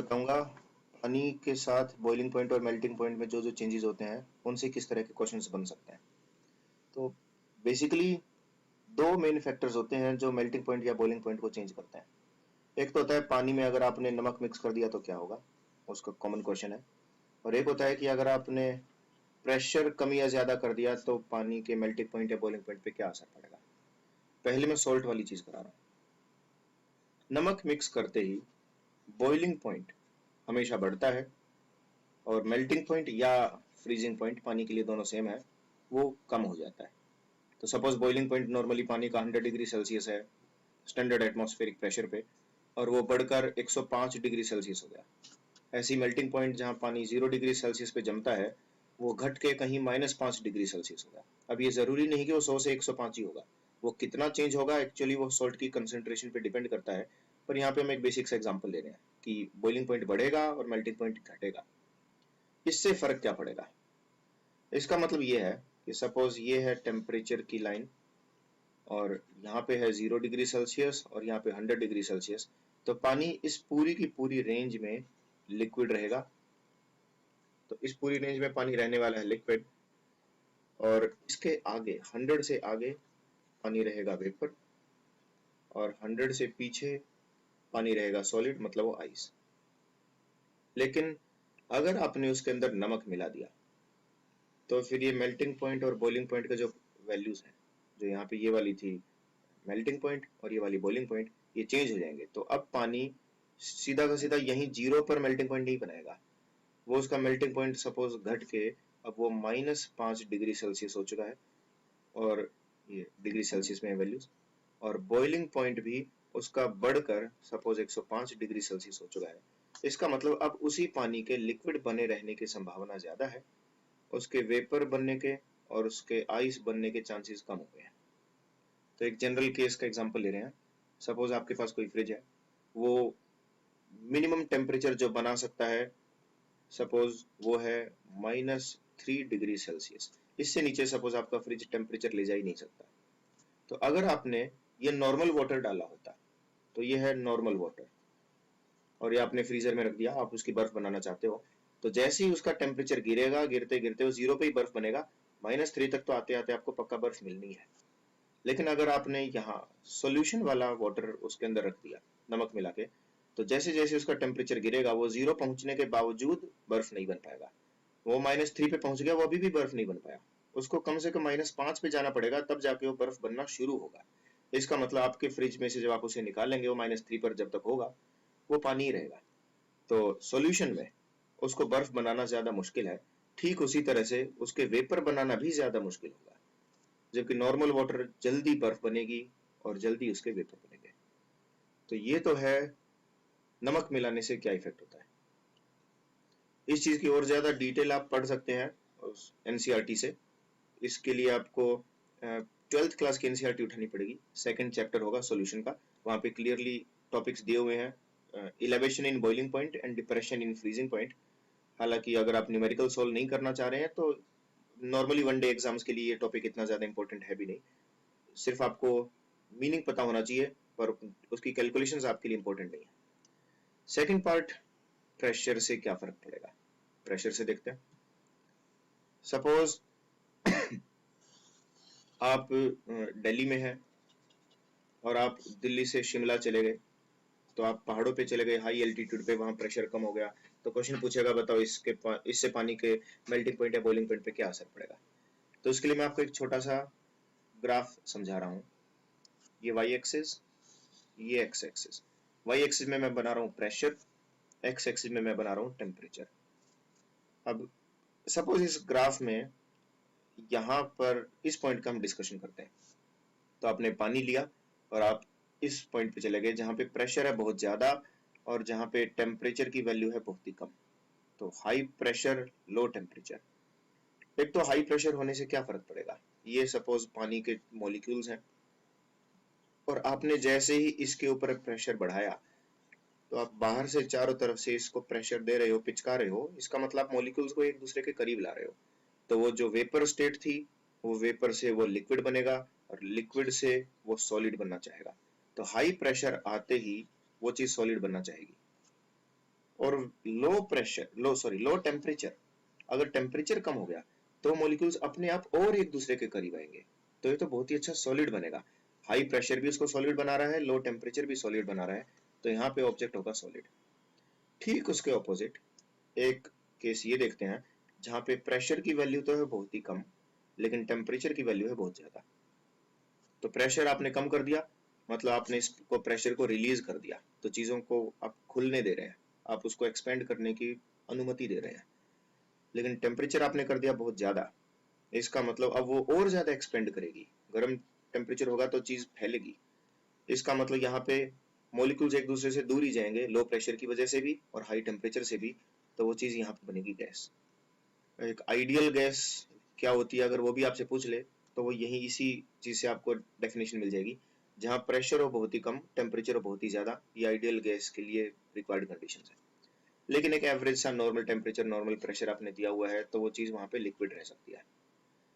बताऊंगा पानी के साथ बॉइलिंग पॉइंट और मेल्टिंग पॉइंट में जो जो चेंजेस होते हैं उनसे किस तरह के क्वेश्चंस बन सकते हैं। तो बेसिकली दो मेन फैक्टर्स होते हैं जो मेल्टिंग पॉइंट या बॉइलिंग पॉइंट को चेंज करते हैं। एक तो होता है पानी में अगर आपने नमक मिक्स कर दिया तो क्या होगा, उसका कॉमन क्वेश्चन है। और एक होता है कि अगर आपने प्रेशर कम या ज्यादा कर दिया तो पानी के मेल्टिंग पॉइंट या बॉइलिंग पॉइंट पे क्या असर पड़ेगा। पहले मैं सॉल्ट वाली चीज करा रहा हूँ। नमक मिक्स करते ही बॉइलिंग पॉइंट हमेशा बढ़ता है और मेल्टिंग पॉइंट या फ्रीजिंग पॉइंट, पानी के लिए दोनों सेम है, वो कम हो जाता है। तो सपोज बॉइलिंग पॉइंट नॉर्मली पानी का 100 डिग्री सेल्सियस है स्टैंडर्ड एटमॉस्फेरिक प्रेशर पे, और वो बढ़कर 105 डिग्री सेल्सियस हो गया। ऐसी मेल्टिंग पॉइंट जहां पानी 0 डिग्री सेल्सियस पे जमता है वो घट के कहीं -5 डिग्री सेल्सियस होगा। अब ये जरूरी नहीं कि वो 100 से 105 ही होगा, वो कितना चेंज होगा एक्चुअली वो सॉल्ट की कंसेंट्रेशन पे डिपेंड करता है। पर यहाँ पे हम एक बेसिक सा एग्जांपल ले रहे हैं कि बॉइलिंग पॉइंट बढ़ेगा और मेल्टिंग पॉइंट घटेगा। इससे फर्क क्या पड़ेगा? इसका मतलब ये है कि सपोज ये है टेम्परेचर की लाइन और यहाँ पे है 0 डिग्री सेल्सियस और यहाँ पे 100 डिग्री सेल्सियस। तो पानी इस पूरी की पूरी रेंज में लिक्विड रहेगा। तो इस पूरी रेंज में पानी रहने वाला है लिक्विड, और इसके आगे 100 से आगे पानी रहेगा वेपर, और 100 से पीछे पानी रहेगा सॉलिड, मतलब वो आइस। लेकिन अगर आपने उसके अंदर नमक मिला दिया तो फिर ये मेल्टिंग पॉइंट और बॉइलिंग पॉइंट का जो वैल्यूज है, जो यहाँ पे ये वाली थी मेल्टिंग पॉइंट और ये वाली बॉइलिंग पॉइंट, ये चेंज हो जाएंगे। तो अब पानी सीधा का सीधा यहीं जीरो पर मेल्टिंग पॉइंट नहीं बनाएगा, वो उसका मेल्टिंग पॉइंट सपोज घट के अब वो -5 डिग्री सेल्सियस हो चुका है, और ये डिग्री सेल्सियस में वैल्यूज, और बॉइलिंग पॉइंट भी उसका बढ़कर सपोज 105 डिग्री सेल्सियस हो चुका है। इसका मतलब अब उसी पानी के लिक्विड बने रहने की संभावना ज्यादा है, उसके वेपर बनने के और उसके आइस बनने के चांसेस कम हो गए हैं। तो एक जनरल केस का एग्जांपल ले रहे हैं। सपोज आपके पास कोई फ्रिज है, वो मिनिमम टेम्परेचर जो बना सकता है सपोज वो है -3 डिग्री सेल्सियस। इससे नीचे सपोज आपका फ्रिज टेम्परेचर ले जा ही नहीं सकता। तो अगर आपने ये नॉर्मल वाटर डाला होता, तो ये है नॉर्मल वाटर, और ये आपने फ्रीजर में रख दिया, आप उसकी बर्फ बनाना चाहते हो, तो जैसे ही उसका टेम्परेचर गिरेगा, गिरते गिरते वो जीरो पे ही बर्फ बनेगा। -3 तक तो आते आते आपको पक्का बर्फ मिलनी है। लेकिन अगर आपने यहाँ सॉल्यूशन वाला वाटर उसके अंदर रख दिया नमक मिला के, तो जैसे जैसे उसका टेम्परेचर गिरेगा वो जीरो पहुंचने के बावजूद बर्फ नहीं बन पाएगा। वो -3 पे पहुंच गया, वो अभी भी बर्फ नहीं बन पाया, उसको कम से कम -5 पे जाना पड़ेगा, तब जाके वो बर्फ बनना शुरू होगा। इसका मतलब आपके फ्रिज में से जब आप उसे निकालेंगे वो -3 पर जब तक होगा वो पानी ही रहेगा। तो सॉल्यूशन में उसको बर्फ बनाना ज्यादा मुश्किल है, ठीक उसी तरह से उसके वेपर बनाना भी ज्यादा मुश्किल होगा। जबकि नॉर्मल वाटर जल्दी बर्फ बनेगी और जल्दी उसके वेपर बनेंगे। तो ये तो है नमक मिलाने से क्या इफेक्ट होता है। इस चीज की और ज्यादा डिटेल आप पढ़ सकते हैं एनसीईआरटी से। इसके लिए आपको 12th क्लास की एनसीईआरटी उठानी पड़ेगी, सेकंड चैप्टर होगा सॉल्यूशन का, वहां पे क्लियरली टॉपिक्स दिए हुए हैं। Elevation in boiling point and depression in freezing point. हालांकि अगर आप न्यूमेरिकल सोल्व नहीं करना चाह रहे हैं तो नॉर्मली वन डे एग्जाम्स के लिए ये टॉपिक इतना ज्यादा इंपॉर्टेंट है भी नहीं, सिर्फ आपको मीनिंग पता होना चाहिए, पर उसकी कैलकुलेशंस आपके लिए इंपॉर्टेंट नहीं है। सेकंड पार्ट, प्रेशर से क्या फर्क पड़ेगा। प्रेशर से देखते हैं। सपोज आप दिल्ली में हैं और आप दिल्ली से शिमला चले गए, तो आप पहाड़ों पे चले गए हाई एल्टीट्यूड पे, वहां प्रेशर कम हो गया, तो क्वेश्चन पूछेगा बताओ इससे पानी के मेल्टिंग पॉइंट या बॉइलिंग पॉइंट पे क्या असर पड़ेगा। तो उसके लिए मैं आपको एक छोटा सा ग्राफ समझा रहा हूँ। ये वाई एक्सिस, ये एक्स एक्सिस। वाई एक्सिस में मैं बना रहा हूँ प्रेशर, एक्स एक्सिस में मैं बना रहा हूँ टेम्परेचर। अब सपोज इस ग्राफ में यहाँ पर इस पॉइंट का हम डिस्कशन करते हैं। तो आपने पानी लिया और आप इस पॉइंट पे चले गए जहां पे प्रेशर है बहुत ज्यादा और जहां पे टेम्परेचर की वैल्यू है बहुत ही कम। तो हाई प्रेशर लो टेम्परेचर। एक तो हाई प्रेशर होने से क्या फर्क पड़ेगा, ये सपोज पानी के मॉलिक्यूल्स हैं और आपने जैसे ही इसके ऊपर प्रेशर बढ़ाया, तो आप बाहर से चारों तरफ से इसको प्रेशर दे रहे हो, पिचका रहे हो, इसका मतलब आप मॉलिक्यूल्स को एक दूसरे के करीब ला रहे हो। तो वो जो वेपर स्टेट थी, वो वेपर से वो लिक्विड बनेगा और लिक्विड से वो सॉलिड बनना चाहेगा। तो हाई प्रेशर आते ही वो चीज सॉलिड बनना चाहेगी। और लो टेम्परेचर, अगर टेम्परेचर कम हो गया तो मॉलिक्यूल्स अपने आप और एक दूसरे के करीब आएंगे, तो ये तो बहुत ही अच्छा सॉलिड बनेगा। हाई प्रेशर भी उसको सॉलिड बना रहा है, लो टेम्परेचर भी सॉलिड बना रहा है, तो यहाँ पे ऑब्जेक्ट होगा सॉलिड। ठीक उसके ऑपोजिट एक केस ये देखते हैं जहाँ पे प्रेशर की वैल्यू तो है बहुत ही कम, लेकिन टेम्परेचर की वैल्यू है बहुत ज्यादा। तो प्रेशर आपने कम कर दिया, मतलब आपने इसको प्रेशर को रिलीज कर दिया, तो चीजों को आप खुलने दे रहे हैं, आप उसको एक्सपेंड करने की अनुमति दे रहे हैं। लेकिन टेम्परेचर आपने कर दिया बहुत ज्यादा, इसका मतलब अब वो और ज्यादा एक्सपेंड करेगी, गर्म टेम्परेचर होगा तो चीज फैलेगी। इसका मतलब यहाँ पे मॉलिक्यूल्स एक दूसरे से दूर ही जाएंगे, लो प्रेशर की वजह से भी और हाई टेम्परेचर से भी, तो वो चीज यहाँ पे बनेगी गैस। एक आइडियल गैस क्या होती है अगर वो भी आपसे पूछ ले, तो वो यही इसी चीज से आपको डेफिनेशन मिल जाएगी, जहाँ प्रेशर हो बहुत ही कम, टेम्परेचर हो बहुत ही ज्यादा, ये आइडियल गैस के लिए रिक्वायर्ड कंडीशन है। लेकिन एक एवरेज सा नॉर्मल टेम्परेचर नॉर्मल प्रेशर आपने दिया हुआ है, तो वो चीज वहां पे लिक्विड रह सकती है।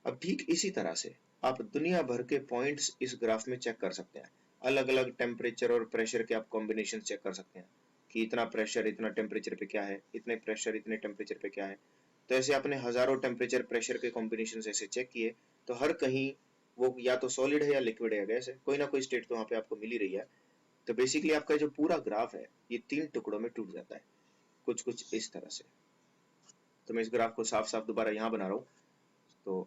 अब ठीक इसी तरह से आप दुनिया भर के पॉइंट्स इस ग्राफ में चेक कर सकते हैं, अलग अलग टेम्परेचर और प्रेशर के आप कॉम्बिनेशन चेक कर सकते हैं कि इतना प्रेशर इतना टेम्परेचर पे क्या है, इतने प्रेशर इतने टेम्परेचर पे क्या है। तो ऐसे आपने हजारों टेम्परेचर प्रेशर के कॉम्बिनेशन ऐसे चेक किए, तो हर कहीं वो या तो सॉलिड है या लिक्विड है या गैस है, कोई ना कोई स्टेट तो वहां पे आपको मिल ही रही है। तो बेसिकली आपका जो पूरा ग्राफ है ये 3 टुकड़ों में टूट जाता है, कुछ कुछ इस तरह से। तो मैं इस ग्राफ को साफ साफ दोबारा यहाँ बना रहा हूँ। तो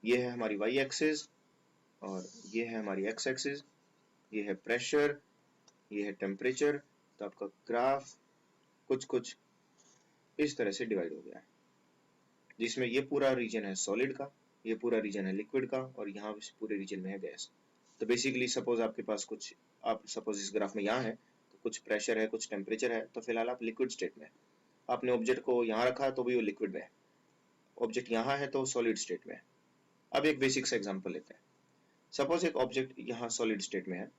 ये है हमारी y एक्सिस और ये है हमारी x एक्सिस, ये है प्रेशर, ये है टेम्परेचर। तो आपका ग्राफ कुछ कुछ इस तरह से डिवाइड हो गया है, जिसमें ये पूरा रीजन है सॉलिड का, ये पूरा रीजन है लिक्विड का, और यहाँ पूरे रीजन में है गैस। तो बेसिकली सपोज आपके पास कुछ, आप सपोज इस ग्राफ में यहाँ है तो कुछ प्रेशर है कुछ टेम्परेचर है, तो फिलहाल आप लिक्विड स्टेट में, आपने ऑब्जेक्ट को यहाँ रखा तो भी वो लिक्विड में है, ऑब्जेक्ट यहाँ है तो सॉलिड स्टेट में है। अब एक बेसिक सा एग्जांपल लेते हैं। सपोज एक ऑब्जेक्ट यहाँ सॉलिड स्टेट में है,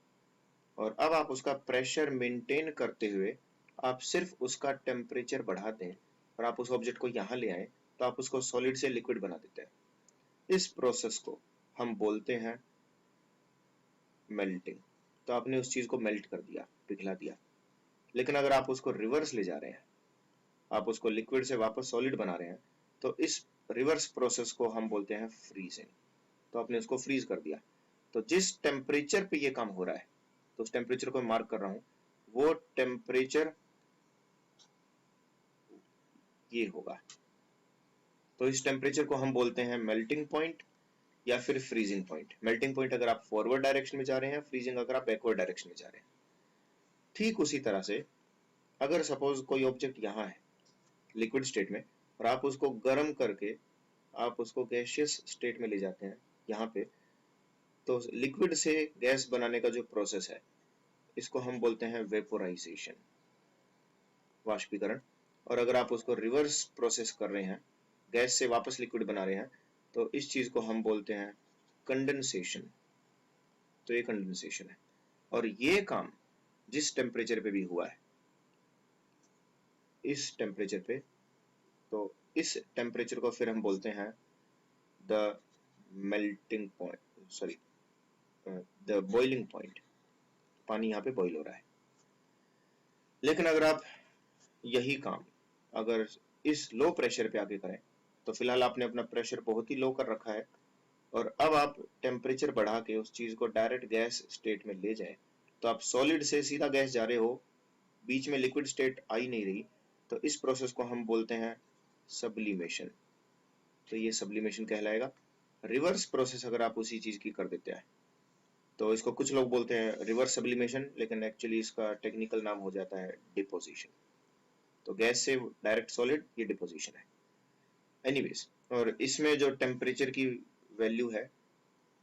और अब आप उसका प्रेशर मेंटेन करते हुए आप सिर्फ उसका टेम्परेचर बढ़ा दें और आप उस ऑब्जेक्ट को यहाँ ले आए, तो आप उसको सॉलिड से लिक्विड बना देते हैं। इस प्रोसेस को हम बोलते हैं मेल्टिंग। तो आपने उस चीज को मेल्ट कर दिया, पिघला दिया। लेकिन अगर आप उसको रिवर्स ले जा रहे हैं, आप उसको लिक्विड से वापस सॉलिड बना रहे हैं, तो इस रिवर्स प्रोसेस को हम बोलते हैं फ्रीजिंग। तो आपने उसको फ्रीज कर दिया। तो जिस टेम्परेचर पे ये काम हो रहा है, तो उस टेम्परेचर को मार्क कर रहा हूं, वो टेम्परेचर ये होगा। तो इस टेम्परेचर को हम बोलते हैं मेल्टिंग पॉइंट या फिर फ्रीजिंग पॉइंट। मेल्टिंग पॉइंट अगर आप फॉरवर्ड डायरेक्शन में जा रहे हैं, फ्रीजिंग अगर आप बैकवर्ड डायरेक्शन में जा रहे हैं। ठीक उसी तरह से अगर सपोज कोई ऑब्जेक्ट यहाँ है लिक्विड स्टेट में, और आप उसको गर्म करके आप उसको गैसियस स्टेट में ले जाते हैं यहाँ पे, तो लिक्विड से गैस बनाने का जो प्रोसेस है, इसको हम बोलते हैं वेपोराइजेशन, वाष्पीकरण। और अगर आप उसको रिवर्स प्रोसेस कर रहे हैं, गैस से वापस लिक्विड बना रहे हैं, तो इस चीज को हम बोलते हैं कंडेंसेशन। तो ये कंडेंसेशन है, और ये काम जिस टेम्परेचर पे भी हुआ है, इस टेम्परेचर पे, तो इस टेम्परेचर को फिर हम बोलते हैं the melting point, sorry the boiling point. पानी यहाँ पे बॉइल हो रहा है। लेकिन अगर आप यही काम अगर इस लो प्रेशर पे आके करें, तो फिलहाल आपने अपना प्रेशर बहुत ही लो कर रखा है, और अब आप टेम्परेचर बढ़ा के उस चीज को डायरेक्ट गैस स्टेट में ले जाए, तो आप सॉलिड से सीधा गैस जा रहे हो, बीच में लिक्विड स्टेट आ ही नहीं रही। तो इस प्रोसेस को हम बोलते हैं सब्लिमेशन। तो ये सब्लिमेशन कहलाएगा। रिवर्स प्रोसेस अगर आप उसी चीज की कर देते हैं, तो इसको कुछ लोग बोलते हैं रिवर्स सब्लिमेशन, लेकिन एक्चुअली इसका टेक्निकल नाम हो जाता है डिपोजिशन। तो गैस से डायरेक्ट सॉलिड, ये डिपोजिशन है। एनीवेज, और इसमें जो टेम्परेचर की वैल्यू है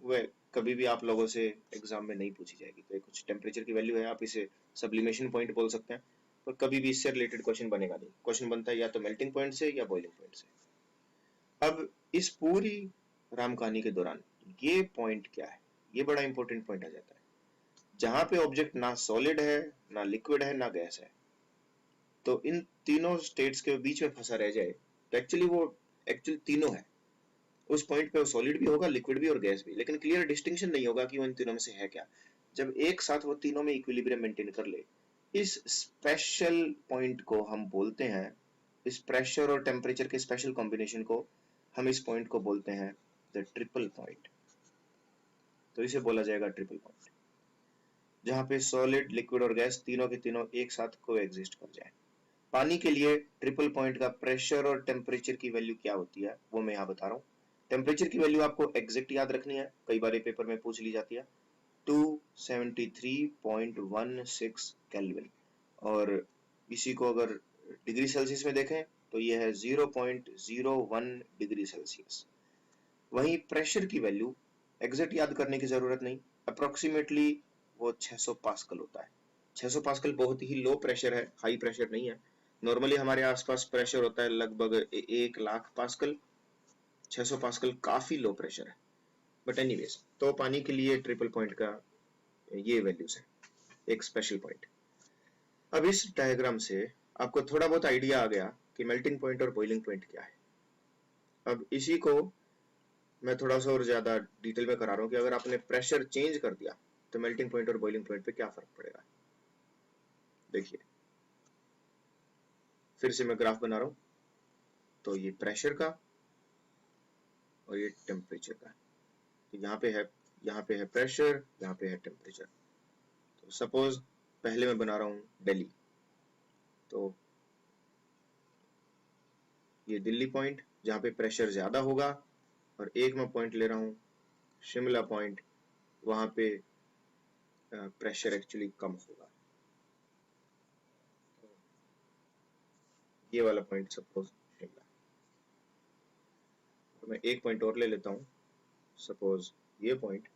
वह कभी भी आप लोगों से एग्जाम में नहीं पूछी जाएगी। तो कुछ टेम्परेचर की वैल्यू है, आप इसे सब्लिमेशन पॉइंट बोल सकते हैं, पर कभी भी इससे रिलेटेड क्वेश्चन बनेगा नहीं। क्वेश्चन बनता है या तो मेल्टिंग पॉइंट से या बॉइलिंग पॉइंट से। अब इस पूरी राम कहानी के दौरान ये पॉइंट क्या है, ये बड़ा इंपॉर्टेंट पॉइंट आ जाता है। जहां पे ऑब्जेक्ट ना सॉलिड है, ना लिक्विड है, ना गैस है, तो इन तीनों स्टेट्स के बीच में फंसा रह जाए, तो एक्चुअली वो एक्चुअली तीनों है। उस पॉइंट पे वो सॉलिड भी होगा, लिक्विड भी और गैस भी, लेकिन क्लियर डिस्टिंक्शन नहीं होगा कि वो इन तीनों में से है क्या। जब एक साथ वो तीनों में इक्विलिब्रियम मेंटेन कर ले, इस स्पेशल पॉइंट को हम बोलते हैं, इस प्रेशर और टेम्परेचर के स्पेशल कॉम्बिनेशन को हम इस पॉइंट को बोलते हैं द ट्रिपल पॉइंट। तो इसे बोला जाएगा ट्रिपल पॉइंट, जहां पे सॉलिड, लिक्विड और गैस तीनों के तीनों एक साथ कोएग्जिस्ट कर जाए। पानी के लिए ट्रिपल पॉइंट का प्रेशर और टेम्परेचर की वैल्यू क्या होती है वो मैं यहाँ बता रहा हूँ। टेम्परेचर की वैल्यू आपको एग्जैक्ट याद रखनी है, कई बार पेपर में पूछ ली जाती है, 273.16 केल्विन। और इसी को अगर डिग्री सेल्सियस में देखें तो यह है 0.01 डिग्री सेल्सियस। वहीं प्रेशर की वैल्यू एग्जैक्ट याद करने की जरूरत नहीं, अप्रोक्सीमेटली वो 600 पास्कल होता है। 600 पास्कल बहुत ही लो प्रेशर है, हाई प्रेशर नहीं है। नॉर्मली हमारे आसपास प्रेशर होता है लगभग 1 लाख पास्कल, 600 पास्कल काफी लो प्रेशर है। बट एनीवेज, तो पानी के लिए ट्रिपल पॉइंट का ये वैल्यूज है, एक स्पेशल पॉइंट। अब इस डायग्राम से आपको थोड़ा बहुत आइडिया आ गया कि मेल्टिंग पॉइंट और बॉइलिंग पॉइंट क्या है। अब इसी को मैं थोड़ा सा और ज्यादा डिटेल में करा रहा हूँ कि अगर आपने प्रेशर चेंज कर दिया तो मेल्टिंग पॉइंट और बॉइलिंग पॉइंट पे क्या फर्क पड़ेगा। देखिए, फिर से मैं ग्राफ बना रहा हूँ, तो ये प्रेशर का और ये टेम्परेचर का, तो यहाँ पे है प्रेशर, यहाँ पे है टेम्परेचर। तो सपोज पहले मैं बना रहा हूँ दिल्ली, तो ये दिल्ली पॉइंट जहाँ पे प्रेशर ज्यादा होगा, और एक मैं पॉइंट ले रहा हूँ शिमला पॉइंट, वहां पे प्रेशर एक्चुअली कम होगा। ये वाला पॉइंट सपोज शिमला, तो मैं एक पॉइंट और ले लेता हूँ, सपोज ये पॉइंट,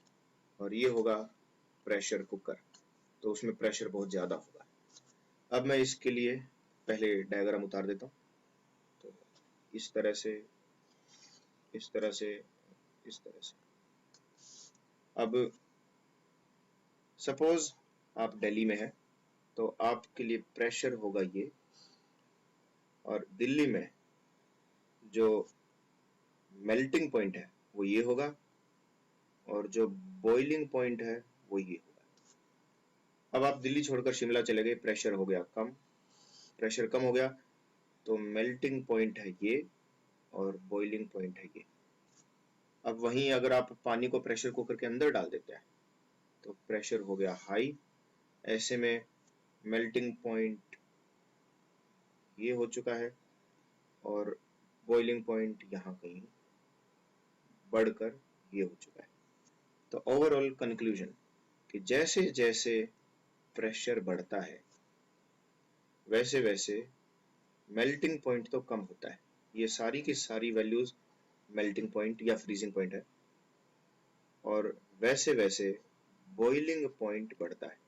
और ये होगा प्रेशर कुकर, तो उसमें प्रेशर बहुत ज्यादा होगा। अब मैं इसके लिए पहले डायग्राम उतार देता हूँ, तो इस तरह से, इस तरह से, इस तरह से। अब सपोज आप दिल्ली में है, तो आपके लिए प्रेशर होगा ये, और दिल्ली में जो मेल्टिंग पॉइंट है वो ये होगा, और जो बॉइलिंग पॉइंट है वो ये होगा। अब आप दिल्ली छोड़कर शिमला चले गए, प्रेशर हो गया कम, प्रेशर कम हो गया, तो मेल्टिंग पॉइंट है ये और बॉइलिंग पॉइंट है ये। अब वहीं अगर आप पानी को प्रेशर कुकर के अंदर डाल देते हैं तो प्रेशर हो गया हाई, ऐसे में मेल्टिंग पॉइंट ये हो चुका है और बॉइलिंग पॉइंट यहाँ कहीं बढ़कर ये हो चुका है। तो ओवरऑल कंक्लूजन कि जैसे जैसे प्रेशर बढ़ता है वैसे वैसे मेल्टिंग पॉइंट तो कम होता है। ये सारी की सारी वैल्यूज मेल्टिंग पॉइंट या फ्रीजिंग पॉइंट है, और वैसे वैसे बॉइलिंग पॉइंट बढ़ता है,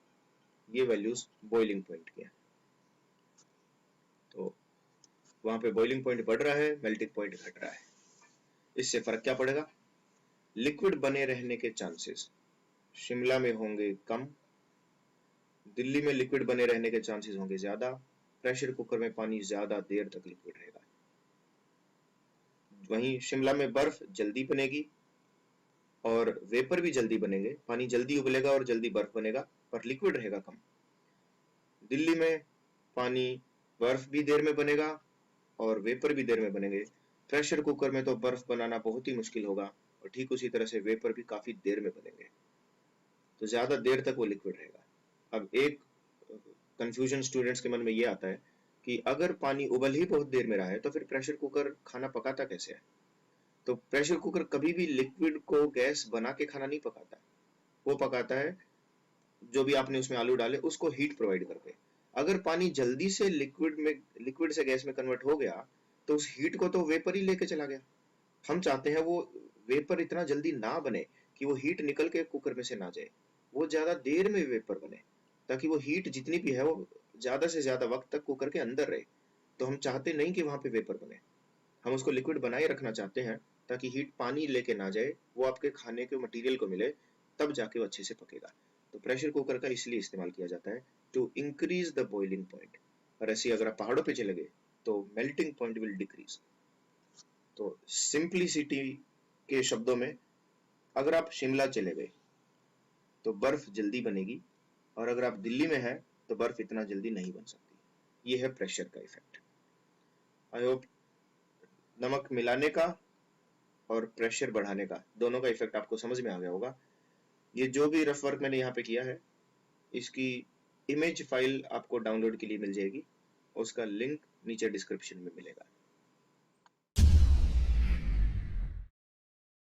ये वैल्यूज बॉइलिंग पॉइंट की है। तो वहां पे बॉइलिंग पॉइंट बढ़ रहा है, मेल्टिंग पॉइंट घट रहा है। इससे फर्क क्या पड़ेगा, लिक्विड बने रहने के चांसेस शिमला में होंगे कम, दिल्ली में लिक्विड बने रहने के चांसेस होंगे ज्यादा, प्रेशर कुकर में पानी ज्यादा देर तक लिक्विड रहेगा। वहीं शिमला में बर्फ जल्दी बनेगी और वेपर भी जल्दी बनेंगे, पानी जल्दी उबलेगा और जल्दी बर्फ बनेगा, पर लिक्विड रहेगा कम। दिल्ली में पानी, बर्फ भी देर में बनेगा और वेपर भी देर में बनेंगे। प्रेशर कुकर में तो बर्फ बनाना बहुत ही मुश्किल होगा, और ठीक उसी तरह से वेपर भी काफी देर में बनेंगे, तो ज्यादा देर तक वो लिक्विड रहेगा। अब एक कंफ्यूजन स्टूडेंट्स के मन में ये आता है कि अगर पानी उबल ही बहुत देर में रहा है तो फिर प्रेशर कुकर खाना पकाता कैसे है। तो प्रेशर कुकर कभी भी लिक्विड को गैस बना के खाना नहीं पकाता, वो पकाता है जो भी आपने उसमें आलू डाले उसको हीट प्रोवाइड करके। अगर पानी जल्दी से लिक्विड से गैस में कन्वर्ट हो गया तो उस हीट को तो वेपर ही लेके चला गया। हम चाहते हैं वो वेपर इतना जल्दी ना बने कि वो हीट निकल के कुकर में से ना जाए, वो ज्यादा देर में वेपर बने, ताकि वो हीट जितनी भी है वो ज्यादा से ज्यादा वक्त तक कुकर के अंदर रहे। तो हम चाहते नहीं कि वहां पे वेपर बने, हम उसको लिक्विड बनाए रखना चाहते हैं ताकि हीट पानी लेके ना जाए, वो आपके खाने के मटेरियल को मिले, तब जाके वो अच्छे से पकेगा। तो प्रेशर कुकर का इसलिए इस्तेमाल किया जाता है to increase the boiling point. और ऐसे अगर आप पहाड़ों पे चले गए तो मेल्टिंग पॉइंट विल डिक्रीज। तो सिंपलिसिटी के शब्दों में, अगर आप शिमला चले गए तो बर्फ जल्दी बनेगी, और अगर आप दिल्ली में हैं तो बर्फ इतना जल्दी नहीं बन सकती। ये है प्रेशर का इफेक्ट। आई होप नमक मिलाने का और प्रेशर बढ़ाने का दोनों का इफेक्ट आपको समझ में आ गया होगा। ये जो भी रफ वर्क मैंने यहाँ पे किया है, इसकी इमेज फाइल आपको डाउनलोड के लिए मिल जाएगी, उसका लिंक नीचे डिस्क्रिप्शन में मिलेगा।